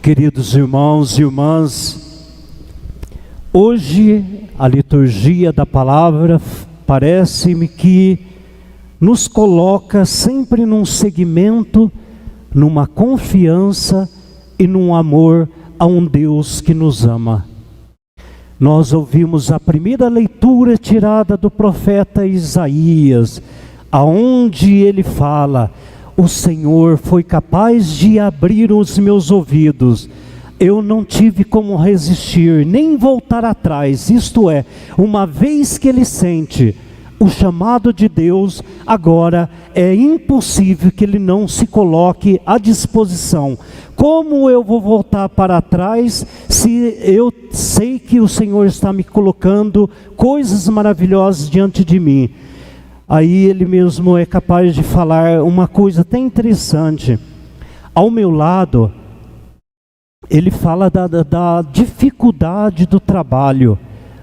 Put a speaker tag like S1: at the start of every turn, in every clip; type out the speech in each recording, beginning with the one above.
S1: Queridos irmãos e irmãs, hoje a liturgia da palavra parece-me que nos coloca sempre num segmento, numa confiança e num amor a um Deus que nos ama. Nós ouvimos a primeira leitura tirada do profeta Isaías, aonde ele fala: o Senhor foi capaz de abrir os meus ouvidos, eu não tive como resistir, nem voltar atrás. Isto é, uma vez que ele sente o chamado de Deus, agora é impossível que ele não se coloque à disposição. Como eu vou voltar para trás se eu sei que o Senhor está me colocando coisas maravilhosas diante de mim? Aí ele mesmo é capaz de falar uma coisa até interessante. Ao meu lado, ele fala da dificuldade do trabalho.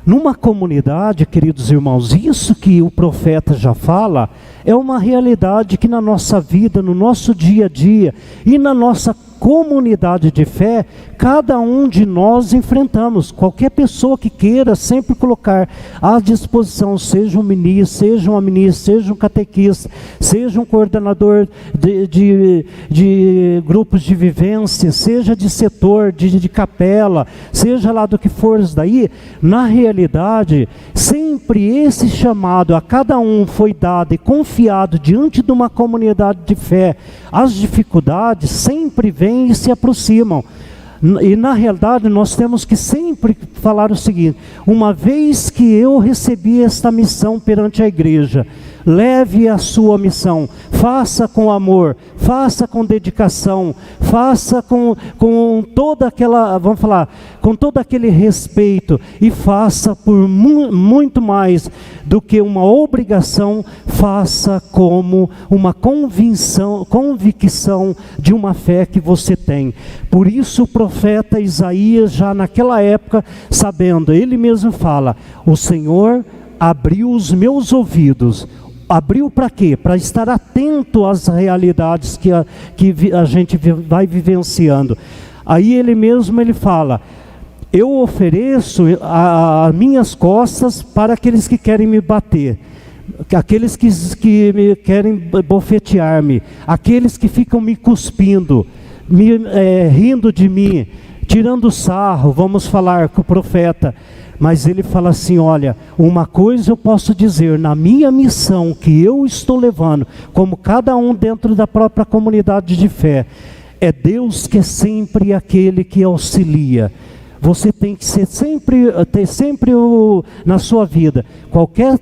S1: Numa comunidade, queridos irmãos, isso que o profeta já fala, é uma realidade que na nossa vida, no nosso dia a dia e na nossa comunidade de fé, cada um de nós enfrentamos. Qualquer pessoa que queira sempre colocar à disposição, seja um ministro, seja uma ministra, seja um catequista, seja um coordenador de grupos de vivência, seja de setor, de capela, seja lá do que for isso daí, na realidade, sempre esse chamado a cada um foi dado e confiado diante de uma comunidade de fé. As dificuldades sempre vêm e se aproximam. E na realidade nós temos que sempre falar o seguinte: uma vez que eu recebi esta missão perante a igreja, leve a sua missão, faça com amor, faça com dedicação, faça com toda aquela, vamos falar, com todo aquele respeito, e faça por muito mais do que uma obrigação, faça como uma convicção de uma fé que você tem. Por isso o profeta Isaías, já naquela época, sabendo, ele mesmo fala: o Senhor abriu os meus ouvidos. Abriu para quê? Para estar atento às realidades que a gente vai vivenciando. Aí ele mesmo fala: eu ofereço as minhas costas para aqueles que querem me bater, aqueles que me querem bofetear-me, aqueles que ficam me cuspindo, rindo de mim, tirando sarro, vamos falar com o profeta. Mas ele fala assim: olha, uma coisa eu posso dizer, na minha missão que eu estou levando, como cada um dentro da própria comunidade de fé, é Deus que é sempre aquele que auxilia. Você tem que ter sempre na sua vida,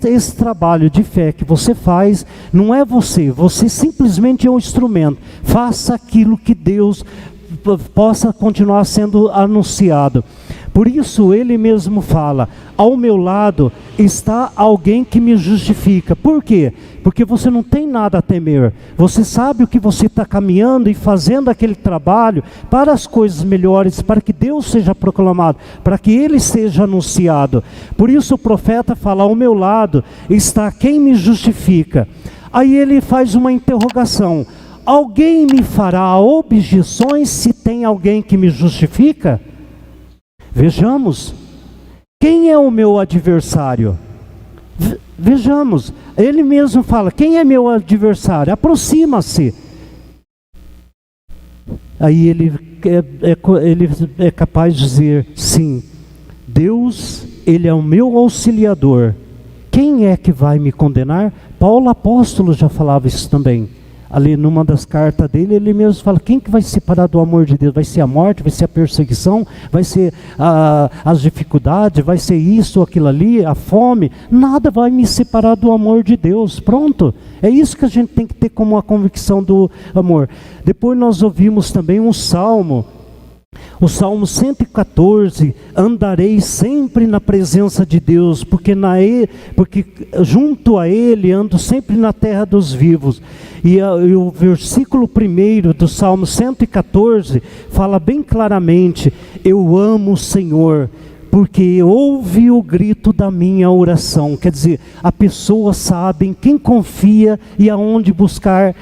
S1: esse trabalho de fé que você faz, não é você simplesmente é um instrumento. Faça aquilo que Deus possa continuar sendo anunciado. Por isso ele mesmo fala: ao meu lado está alguém que me justifica. Por quê? Porque você não tem nada a temer. Você sabe o que você está caminhando e fazendo aquele trabalho para as coisas melhores, para que Deus seja proclamado, para que Ele seja anunciado. Por isso o profeta fala: ao meu lado está quem me justifica. Aí ele faz uma interrogação: alguém me fará objeções se tem alguém que me justifica? Vejamos, quem é o meu adversário? Vejamos, ele mesmo fala: quem é meu adversário? Aproxima-se. Aí ele é capaz de dizer: sim, Deus, Ele é o meu auxiliador. Quem é que vai me condenar? Paulo apóstolo já falava isso também. Ali numa das cartas dele, ele mesmo fala: quem que vai se separar do amor de Deus? Vai ser a morte, vai ser a perseguição, vai ser as dificuldades, vai ser isso, aquilo ali, a fome? Nada vai me separar do amor de Deus. Pronto, é isso que a gente tem que ter como a convicção do amor. Depois nós ouvimos também um salmo, o Salmo 114, andarei sempre na presença de Deus, porque junto a Ele ando sempre na terra dos vivos. E o versículo 1 do Salmo 114 fala bem claramente: eu amo o Senhor, porque ouve o grito da minha oração. Quer dizer, a pessoa sabe em quem confia e aonde buscar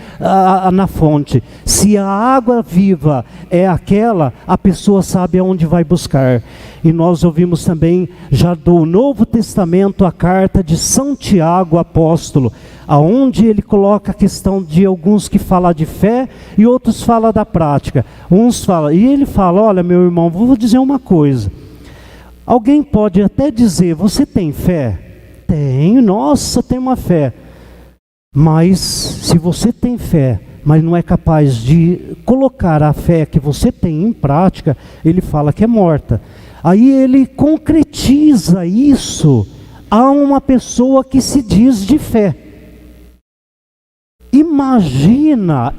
S1: na fonte. Se a água viva é aquela, a pessoa sabe aonde vai buscar. E nós ouvimos também, já do Novo Testamento, a carta de São Tiago, apóstolo, aonde ele coloca a questão de alguns que falam de fé e outros falam da prática. Uns falam, e ele fala, olha meu irmão, vou dizer uma coisa. Alguém pode até dizer, você tem fé? Tenho, nossa, tenho uma fé. Mas se você tem fé, mas não é capaz de colocar a fé que você tem em prática, ele fala que é morta. Aí ele concretiza isso a uma pessoa que se diz de fé. Imagina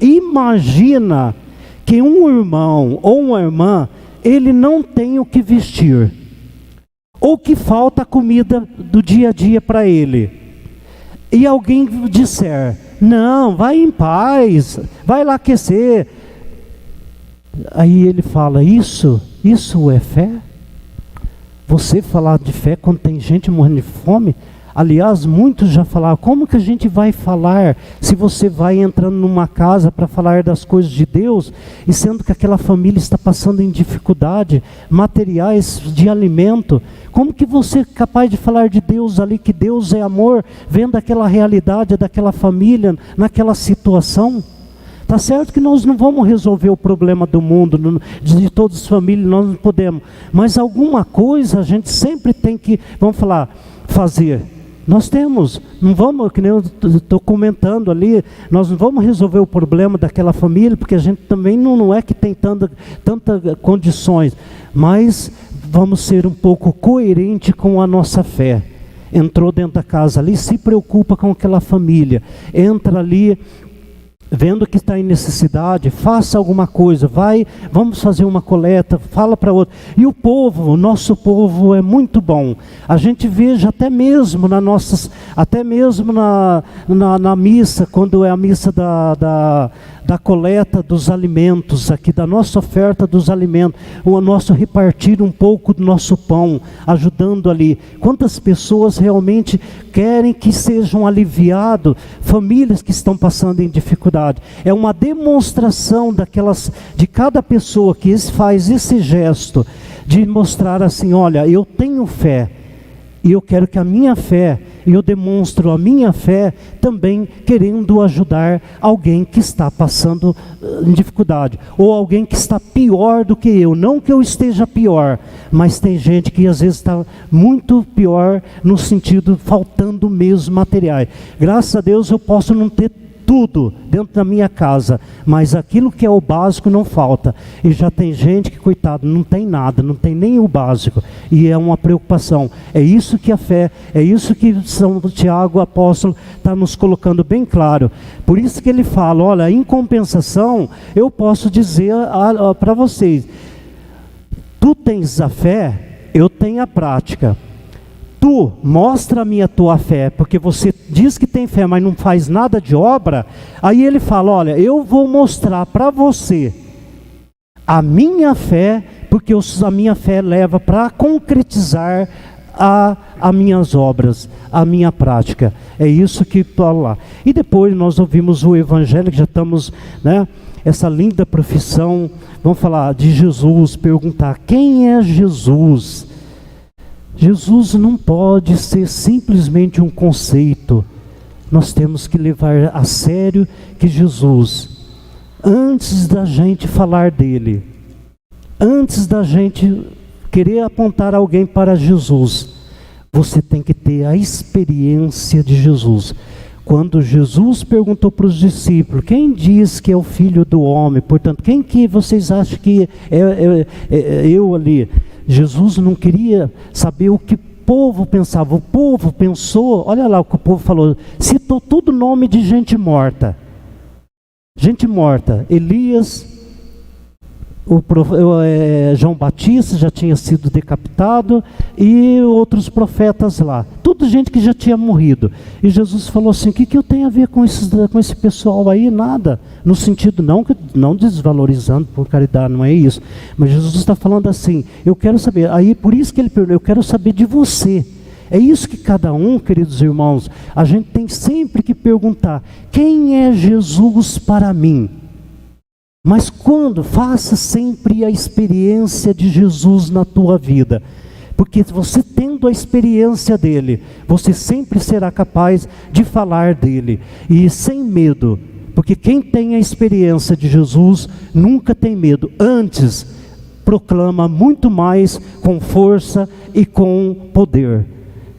S1: que um irmão ou uma irmã, ele não tem o que vestir. Ou que falta comida do dia a dia para ele. E alguém disser, não, vai em paz, vai lá aquecer. Aí ele fala, isso é fé? Você falar de fé quando tem gente morrendo de fome? Aliás, muitos já falaram, como que a gente vai falar se você vai entrando numa casa para falar das coisas de Deus, e sendo que aquela família está passando em dificuldade, materiais de alimento, como que você é capaz de falar de Deus ali, que Deus é amor, vendo aquela realidade daquela família, naquela situação? Tá certo que nós não vamos resolver o problema do mundo, de todas as famílias, nós não podemos, mas alguma coisa a gente sempre tem que, fazer. Nós temos, não vamos, que nem eu estou comentando ali, nós não vamos resolver o problema daquela família, porque a gente também não é que tem tantas condições, mas vamos ser um pouco coerente com a nossa fé. Entrou dentro da casa ali, se preocupa com aquela família, entra ali, vendo que está em necessidade, faça alguma coisa, vamos fazer uma coleta, fala para outro. E o povo, o nosso povo é muito bom. A gente veja até mesmo na missa, quando é a missa da coleta dos alimentos, aqui da nossa oferta dos alimentos, o nosso repartir um pouco do nosso pão, ajudando ali. Quantas pessoas realmente querem que sejam aliviados, famílias que estão passando em dificuldade. É uma demonstração de cada pessoa que faz esse gesto, de mostrar assim, olha, eu tenho fé, e eu quero que a minha fé, eu demonstro a minha fé também querendo ajudar alguém que está passando em dificuldade, ou alguém que está pior do que eu, não que eu esteja pior, mas tem gente que às vezes está muito pior, no sentido, faltando mesmo materiais. Graças a Deus eu posso não ter tudo dentro da minha casa, mas aquilo que é o básico não falta. E já tem gente que, coitado, não tem nada, não tem nem o básico, e é uma preocupação. É isso que a fé, é isso que São Tiago, apóstolo, está nos colocando bem claro. Por isso que ele fala, olha, em compensação, eu posso dizer para vocês, tu tens a fé, eu tenho a prática. Tu, mostra-me a tua fé, porque você diz que tem fé, mas não faz nada de obra. Aí ele fala, olha, eu vou mostrar para você a minha fé, porque a minha fé leva para concretizar as minhas obras, a minha prática. É isso que fala lá. E depois nós ouvimos o Evangelho, que já estamos, essa linda profissão, vamos falar de Jesus, perguntar, quem é Jesus? Jesus não pode ser simplesmente um conceito. Nós temos que levar a sério que Jesus, antes da gente falar dele, antes da gente querer apontar alguém para Jesus, você tem que ter a experiência de Jesus. Quando Jesus perguntou para os discípulos, quem diz que é o Filho do Homem? Portanto, quem que vocês acham que é eu ali? Jesus não queria saber o que o povo pensava. O povo pensou, olha lá o que o povo falou, citou tudo nome de gente morta. Gente morta. Elias, João Batista já tinha sido decapitado, e outros profetas lá. Tudo tudo gente que já tinha morrido. E Jesus falou assim: o que eu tenho a ver com esse pessoal aí? Nada. No sentido, não desvalorizando por caridade, não é isso. Mas Jesus está falando assim: eu quero saber. Aí por isso que ele perguntou: eu quero saber de você. É isso que cada um, queridos irmãos, a gente tem sempre que perguntar: quem é Jesus para mim? Mas quando? Faça sempre a experiência de Jesus na tua vida. Porque você tendo a experiência dele, você sempre será capaz de falar dele. E sem medo. Porque quem tem a experiência de Jesus nunca tem medo. Antes, proclama muito mais com força e com poder.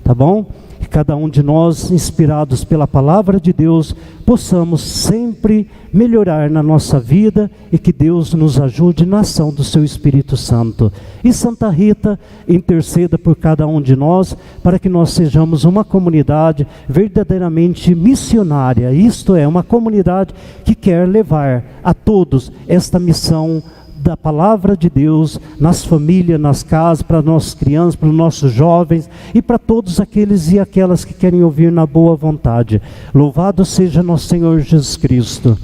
S1: Tá bom? Que cada um de nós, inspirados pela palavra de Deus, possamos sempre melhorar na nossa vida e que Deus nos ajude na ação do seu Espírito Santo. E Santa Rita interceda por cada um de nós, para que nós sejamos uma comunidade verdadeiramente missionária, isto é, uma comunidade que quer levar a todos esta missão da palavra de Deus nas famílias, nas casas, para nossas crianças, para os nossos jovens e para todos aqueles e aquelas que querem ouvir na boa vontade. Louvado seja nosso Senhor Jesus Cristo.